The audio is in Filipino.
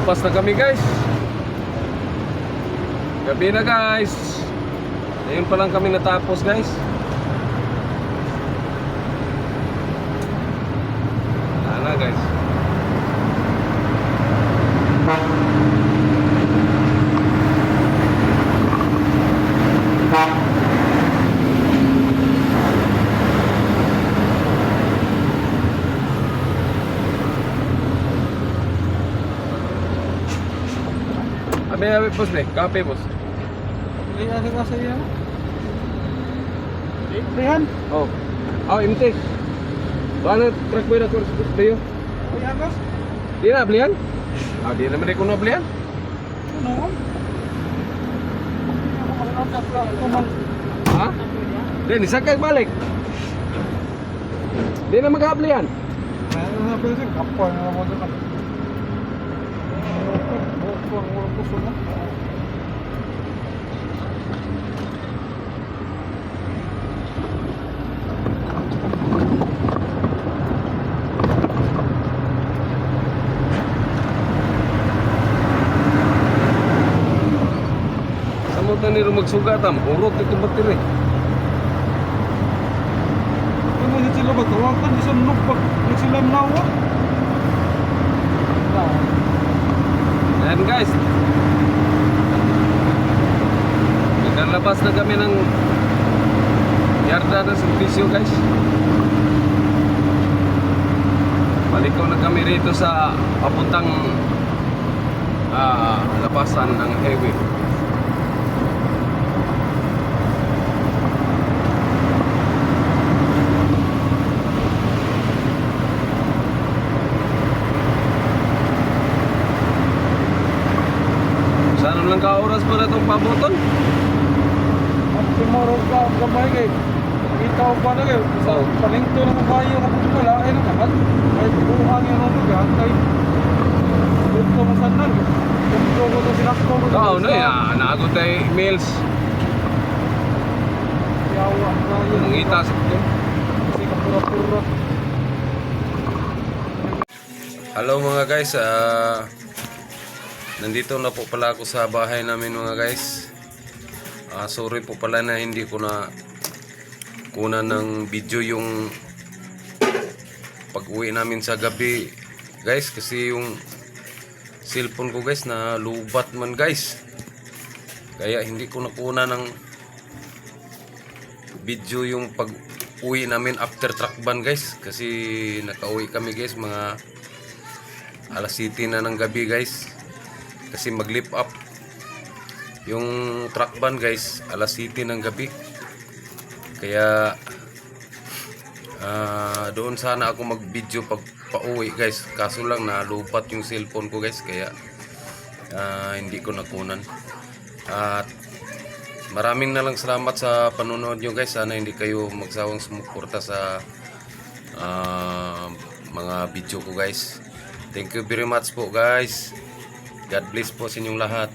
Lampas na kami guys. Gabi na guys. Ngayon pa lang kami natapos guys. Wala na guys. Abi bos nih, kape bos. Ini ada kasih ya. Lihan. Oh, oh imti. Mana truk boy na kurus beliau? Lihan bos. Dia na belian? Ah, dia naman di kuno belian? Ano? Ha? Dia ni sakay balik. Dia na mag-ablian. Ano na pwede kapwa na mo doon. Samutan ni magsugatan, urot ito battery. Ano ni sila ba tawagan di sa nukbak ni sila nawa? Ayan guys. Naglalabas na kami ng yarda ng servisyo guys. Balikaw na kami rito sa papuntang labasan ng highway. Saan lang ka oras pa na itong pabuton? At tomorrow ka gamay kay ikaw pa na kay sa palengke ng bayo na pagkala ay nakakat ay buhang yung mga kay dito mo sanan dito ko to sinakto ko Oo, no ya, naagot tayo emails. yawa bayo Ang itas ito. kasi kapura-pura. Hello mga guys, nandito na po pala ako sa bahay namin mga guys. Sorry po pala na hindi ko na kunan ng video yung pag-uwi namin sa gabi guys, kasi yung cellphone ko guys na lubat man guys, kaya hindi ko nakuna ng video yung pag-uwi namin after truck ban guys, kasi nakauwi kami guys mga alas 7 na ng gabi guys, kasi mag-lift up yung truck ban guys alas 7 ng gabi. Kaya doon sana ako mag-video pag pauwi guys, kaso lang nalupat yung cellphone ko guys, kaya hindi ko nakunan. At maraming na lang salamat sa panonood nyo guys. Sana hindi kayo magsawang sumuporta sa mga video ko guys. Thank you very much po guys. God bless po sa inyong lahat.